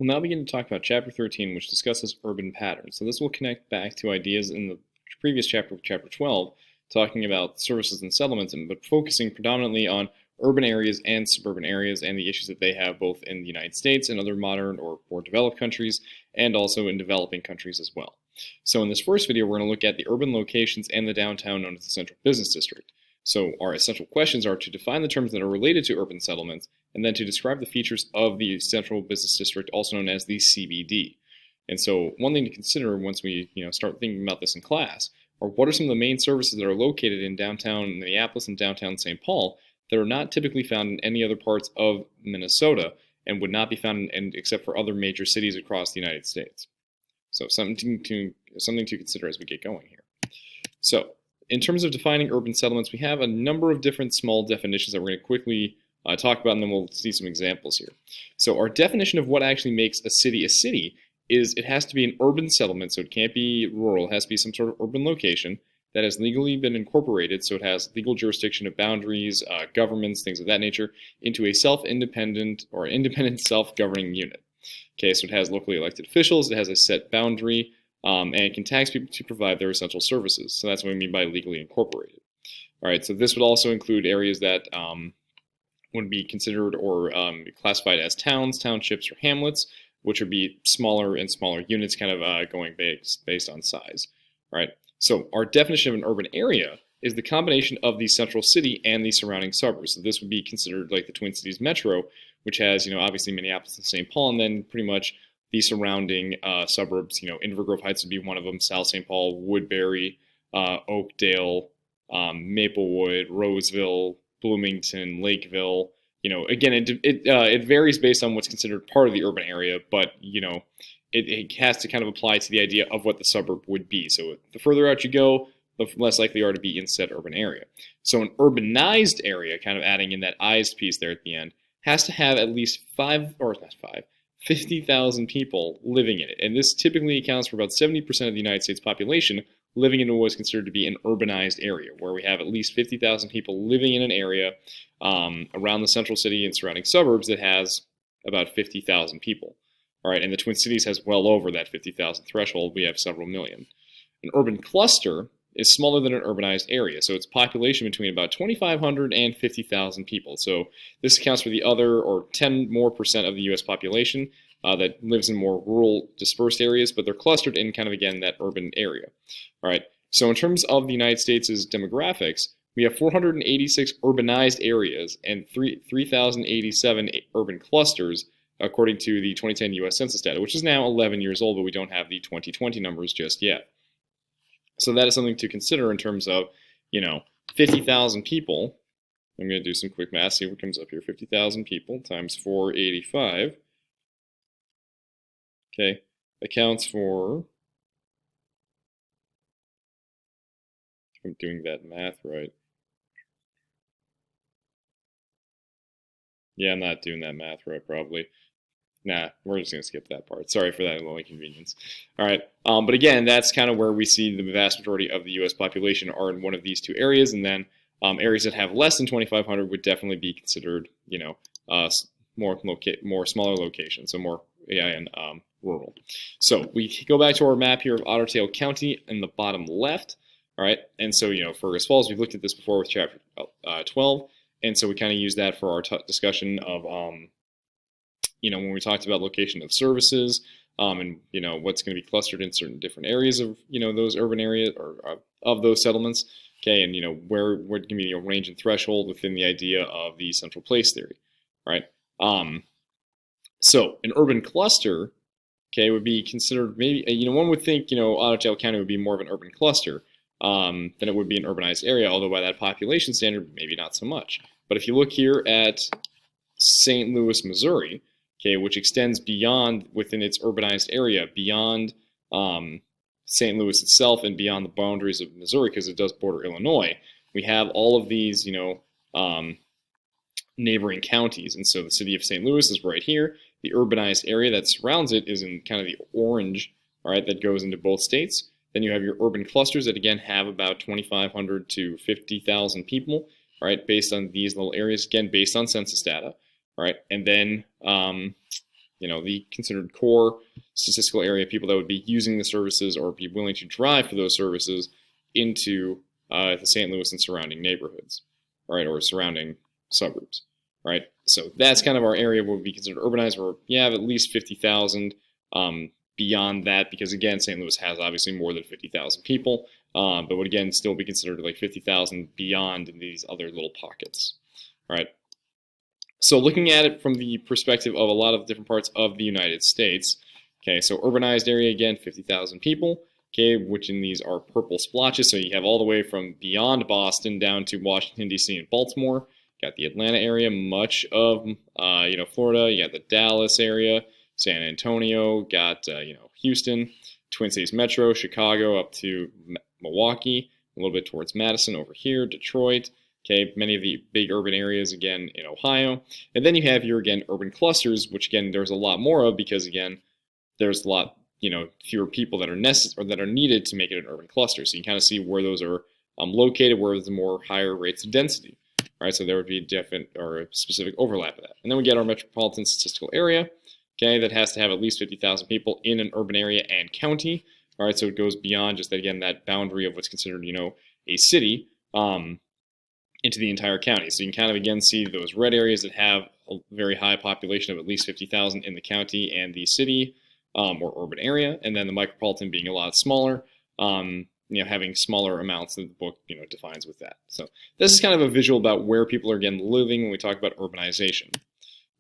We'll now begin to talk about Chapter 13, which discusses urban patterns. So this will connect back to ideas in the previous chapter, Chapter 12, talking about services and settlements, but focusing predominantly on urban areas and suburban areas and the issues that they have both in the United States and other modern or more developed countries, and also in developing countries as well. So in this first video, we're going to look at the urban locations and the downtown known as the Central Business District. So our essential questions are to define the terms that are related to urban settlements, and then to describe the features of the Central Business District, also known as the CBD. And so one thing to consider once we start thinking about this in class are what are some of the main services that are located in downtown Minneapolis and downtown St. Paul that are not typically found in any other parts of Minnesota and would not be found except for other major cities across the United States. So something to consider as we get going here. So in terms of defining urban settlements, we have a number of different small definitions that we're going to quickly talk about, and then we'll see some examples here. So our definition of what actually makes a city is it has to be an urban settlement, so it can't be rural. It has to be some sort of urban location that has legally been incorporated, so it has legal jurisdiction of boundaries, governments, things of that nature, into a independent self-governing unit. Okay, so it has locally elected officials, it has a set boundary, and it can tax people to provide their essential services. So that's what we mean by legally incorporated. All right, so this would also include areas that would be considered or classified as towns, townships, or hamlets, which would be smaller and smaller units, kind of going based on size. All right, so our definition of an urban area is the combination of the central city and the surrounding suburbs. So this would be considered like the Twin Cities Metro, which has, obviously Minneapolis and St. Paul, and then pretty much the surrounding suburbs. Inver Grove Heights would be one of them, South St. Paul, Woodbury, Oakdale, Maplewood, Roseville, Bloomington, Lakeville. Again, it varies based on what's considered part of the urban area, but it has to kind of apply to the idea of what the suburb would be. So the further out you go, the less likely you are to be in said urban area. So an urbanized area, kind of adding in that "ized" piece there at the end, has to have at least 50,000 people living in it. And this typically accounts for about 70% of the United States population living in what is considered to be an urbanized area, where we have at least 50,000 people living in an area around the central city and surrounding suburbs that has about 50,000 people. All right, and the Twin Cities has well over that 50,000 threshold. We have several million. An urban cluster is smaller than an urbanized area, so its population between about 2,500 and 50,000 people. So this accounts for the other, or 10% more of the U.S. population that lives in more rural, dispersed areas, but they're clustered in kind of, again, that urban area. All right, so in terms of the United States' demographics, we have 486 urbanized areas and 3,087 urban clusters, according to the 2010 U.S. Census data, which is now 11 years old, but we don't have the 2020 numbers just yet. So that is something to consider in terms of, 50,000 people. I'm going to do some quick math, see what comes up here. 50,000 people times 485, okay, accounts for, if I'm doing that math right. Yeah, I'm not doing that math right, probably. Nah, we're just going to skip that part. Sorry for that little inconvenience. All right, but again, that's kind of where we see the vast majority of the U.S. population are in one of these two areas, and then areas that have less than 2,500 would definitely be considered, more smaller locations, so more and rural. So we go back to our map here of Otter Tail County in the bottom left. All right, and so Fergus Falls, we've looked at this before with Chapter 12, and so we kind of use that for our discussion of when we talked about location of services, and what's going to be clustered in certain different areas of those urban areas or of those settlements, okay, and where can be a range and threshold within the idea of the central place theory, right? So an urban cluster, okay, would be considered maybe one would think Otter Tail County would be more of an urban cluster than it would be an urbanized area, although by that population standard, maybe not so much. But if you look here at St. Louis, Missouri, okay, which extends beyond within its urbanized area, beyond St. Louis itself and beyond the boundaries of Missouri, because it does border Illinois. We have all of these, neighboring counties, and so the city of St. Louis is right here. The urbanized area that surrounds it is in kind of the orange, all right, that goes into both states. Then you have your urban clusters that again have about 2,500 to 50,000 people, right, based on these little areas, again based on census data. All right, and then the considered core statistical area, people that would be using the services or be willing to drive for those services into the St. Louis and surrounding neighborhoods, right, or surrounding suburbs, right? So that's kind of our area where would be considered urbanized, where you have at least 50,000. Beyond that, because again, St. Louis has obviously more than 50,000 people, but would again still be considered like 50,000 beyond in these other little pockets, right? So looking at it from the perspective of a lot of different parts of the United States, okay, so urbanized area, again, 50,000 people, okay, which in these are purple splotches, so you have all the way from beyond Boston down to Washington, D.C. and Baltimore. You got the Atlanta area, much of, Florida, you got the Dallas area, San Antonio, got, Houston, Twin Cities Metro, Chicago up to Milwaukee, a little bit towards Madison over here, Detroit, okay, many of the big urban areas, again, in Ohio. And then you have your, again, urban clusters, which, again, there's a lot more of because, again, there's a lot, fewer people that are necessary or that are needed to make it an urban cluster. So you can kind of see where those are located, where there's more higher rates of density, right? So there would be a different or a specific overlap of that. And then we get our metropolitan statistical area, okay, that has to have at least 50,000 people in an urban area and county, all right? So it goes beyond just, again, that boundary of what's considered, a city, into the entire county. So you can kind of, again, see those red areas that have a very high population of at least 50,000 in the county and the city or urban area, and then the micropolitan being a lot smaller, having smaller amounts that the book, defines with that. So this is kind of a visual about where people are, again, living when we talk about urbanization,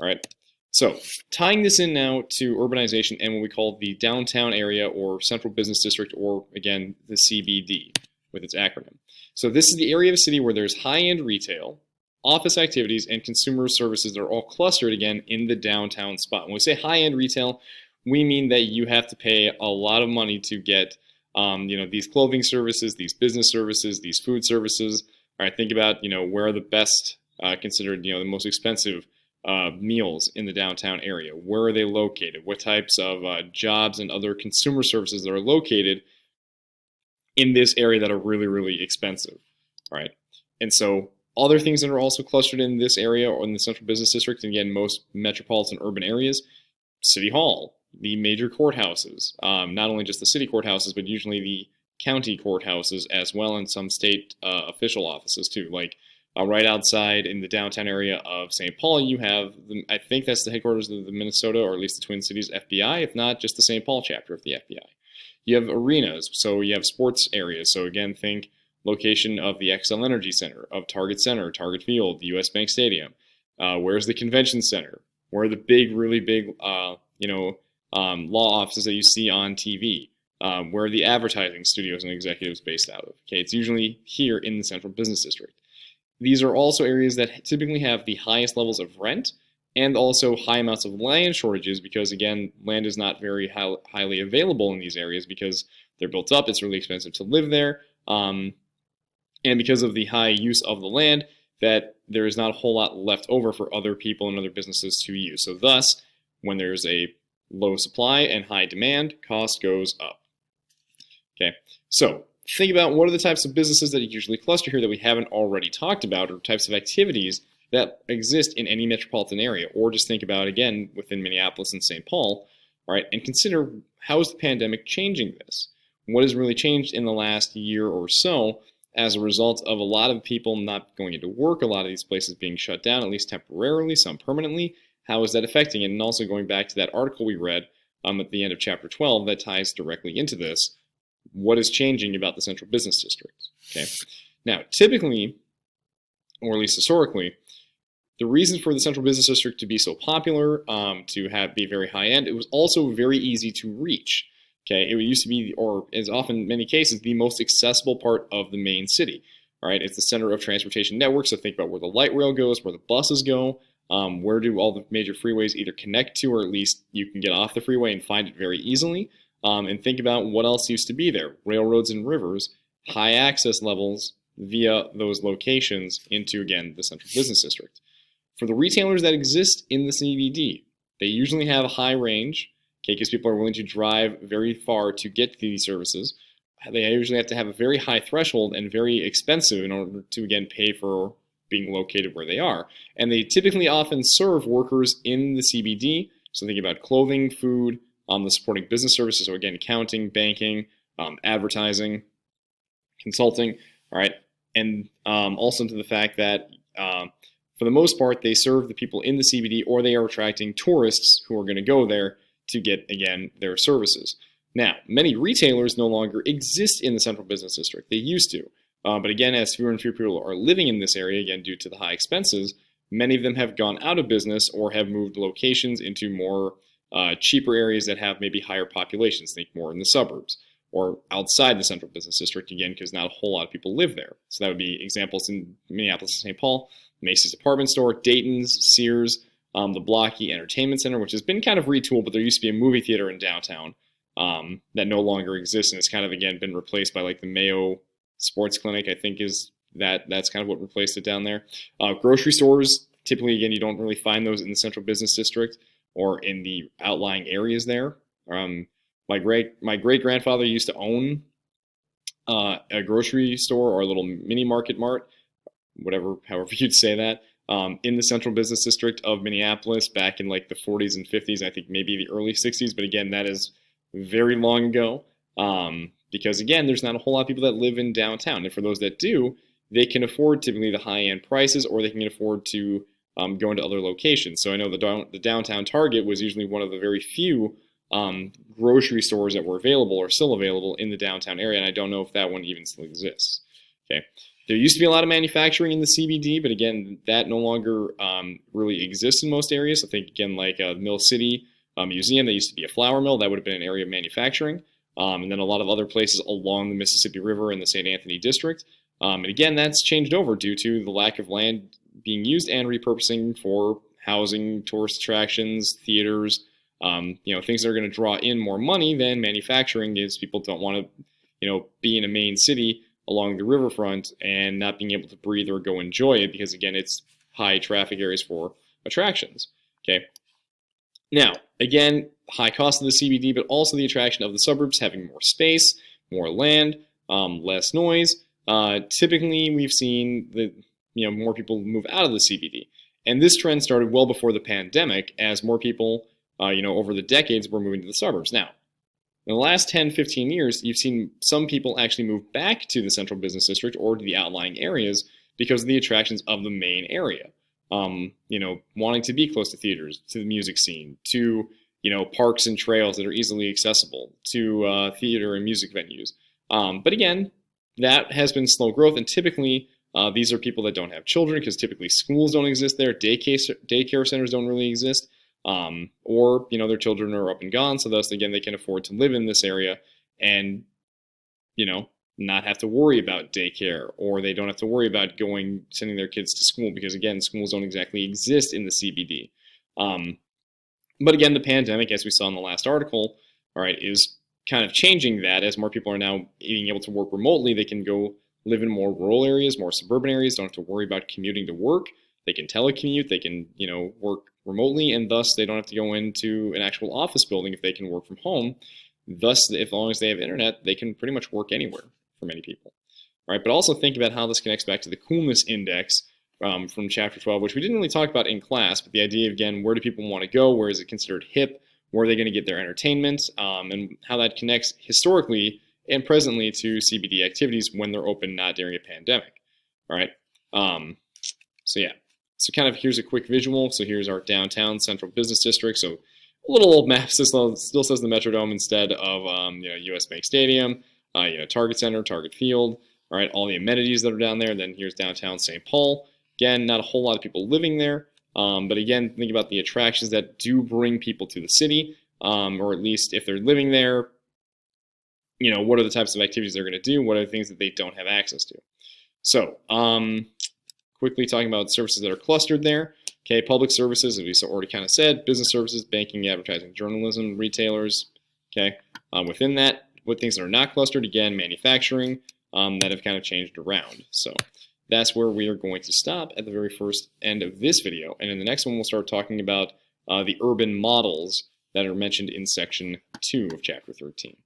all right? So tying this in now to urbanization and what we call the downtown area or central business district, or, again, the CBD with its acronym. So this is the area of a city where there's high-end retail, office activities, and consumer services that are all clustered, again, in the downtown spot. When we say high-end retail, we mean that you have to pay a lot of money to get, these clothing services, these business services, these food services. All right, think about, where are the best considered, the most expensive meals in the downtown area. Where are they located? What types of jobs and other consumer services that are located in this area that are really, really expensive, right? And so other things that are also clustered in this area or in the central business district, and again, most metropolitan urban areas, City Hall, the major courthouses, not only just the city courthouses, but usually the county courthouses as well, and some state official offices too. Like right outside in the downtown area of St. Paul, you have, I think that's the headquarters of the Minnesota, or at least the Twin Cities FBI, if not just the St. Paul chapter of the FBI. You have arenas, so you have sports areas. So again, think location of the Xcel Energy Center, of Target Center, Target Field, the US Bank Stadium. Where's the Convention Center? Where are the big, really big, law offices that you see on TV? Where are the advertising studios and executives based out of? Okay, it's usually here in the central business district. These are also areas that typically have the highest levels of rent and also high amounts of land shortages because, again, land is not very highly available in these areas because they're built up. It's really expensive to live there. And because of the high use of the land, that there is not a whole lot left over for other people and other businesses to use. So thus, when there's a low supply and high demand, cost goes up. Okay, so think about what are the types of businesses that usually cluster here that we haven't already talked about, or types of activities that exist in any metropolitan area, or just think about, again, within Minneapolis and St. Paul, all right, and consider how is the pandemic changing this? What has really changed in the last year or so as a result of a lot of people not going into work, a lot of these places being shut down, at least temporarily, some permanently? How is that affecting it? And also going back to that article we read at the end of chapter 12 that ties directly into this, what is changing about the central business district? Okay. Now, typically, or at least historically, the reason for the central business district to be so popular, to be very high end, it was also very easy to reach. Okay, it used to be, or is often in many cases, the most accessible part of the main city. All right, it's the center of transportation networks. So think about where the light rail goes, where the buses go, where do all the major freeways either connect to, or at least you can get off the freeway and find it very easily. And think about what else used to be there: railroads and rivers, high access levels via those locations into, again, the central business district. For the retailers that exist in the CBD, they usually have a high range, okay, because people are willing to drive very far to get to these services. They usually have to have a very high threshold and very expensive in order to, again, pay for being located where they are. And they typically often serve workers in the CBD So think about clothing, food, the supporting business services. So again, accounting, banking, advertising, consulting. All right, and also to the fact that for the most part, they serve the people in the CBD, or they are attracting tourists who are going to go there to get, again, their services. Now, many retailers no longer exist in the central business district. They used to. But again, as fewer and fewer people are living in this area, again, due to the high expenses, many of them have gone out of business or have moved locations into more cheaper areas that have maybe higher populations. Think more in the suburbs or outside the central business district, again, because not a whole lot of people live there. So that would be examples in Minneapolis and St. Paul, Macy's department store, Dayton's, Sears, the Blocky Entertainment Center, which has been kind of retooled, but there used to be a movie theater in downtown that no longer exists, and it's kind of, again, been replaced by like the Mayo Sports Clinic, I think that's kind of what replaced it down there. Grocery stores, typically, again, you don't really find those in the central business district or in the outlying areas there. My great grandfather used to own a grocery store or a little mini market mart, however you'd say that, in the central business district of Minneapolis back in like the 40s and 50s, I think maybe the early 60s, but again, that is very long ago. Because again, there's not a whole lot of people that live in downtown, and for those that do, they can afford typically the high-end prices, or they can afford to go into other locations. So I know the downtown Target was usually one of the very few grocery stores that were available or still available in the downtown area, and I don't know if that one even still exists. Okay, there used to be a lot of manufacturing in the CBD, but again, that no longer really exists in most areas. So think again like Mill City Museum, that used to be a flour mill. That would have been an area of manufacturing. And then a lot of other places along the Mississippi River in the St. Anthony district. And again, that's changed over due to the lack of land being used and repurposing for housing, tourist attractions, theaters, things that are going to draw in more money than manufacturing, is people don't want to, be in a main city along the riverfront and not being able to breathe or go enjoy it because, again, it's high traffic areas for attractions. Okay. Now, again, high cost of the CBD, but also the attraction of the suburbs having more space, more land, less noise. Typically, we've seen that more people move out of the CBD, and this trend started well before the pandemic, as more people, over the decades, were moving to the suburbs. Now, in the last 10, 15 years, you've seen some people actually move back to the central business district or to the outlying areas because of the attractions of the main area. Wanting to be close to theaters, to the music scene, to, parks and trails that are easily accessible, to theater and music venues. But again, that has been slow growth, and typically these are people that don't have children because typically schools don't exist there, daycare centers don't really exist, or, their children are up and gone, so thus, again, they can afford to live in this area and, not have to worry about daycare, or they don't have to worry about sending their kids to school because, again, schools don't exactly exist in the CBD. But again, the pandemic, as we saw in the last article, all right, is kind of changing that. As more people are now being able to work remotely, they can go live in more rural areas, more suburban areas, don't have to worry about commuting to work. They can telecommute, they can, work remotely, and thus they don't have to go into an actual office building if they can work from home. Thus, as long as they have internet, they can pretty much work anywhere for many people. All right, but also think about how this connects back to the coolness index from chapter 12, which we didn't really talk about in class, but the idea, again, where do people want to go? Where is it considered hip? Where are they going to get their entertainment? And how that connects historically and presently to CBD activities when they're open, not during a pandemic. All right. So kind of here's a quick visual. So here's our downtown central business district. So a little old map still says the Metrodome instead of US Bank Stadium, Target Center, Target Field. All right, all the amenities that are down there. Then here's downtown St. Paul. Again, not a whole lot of people living there. But again, think about the attractions that do bring people to the city, or at least if they're living there, what are the types of activities they're going to do? What are the things that they don't have access to? So, quickly talking about services that are clustered there. Okay, public services, as we already kind of said, business services, banking, advertising, journalism, retailers. Okay, within that, what things that are not clustered? Again, manufacturing, that have kind of changed around. So that's where we are going to stop at the very first end of this video. And in the next one, we'll start talking about the urban models that are mentioned in section 2 of chapter 13.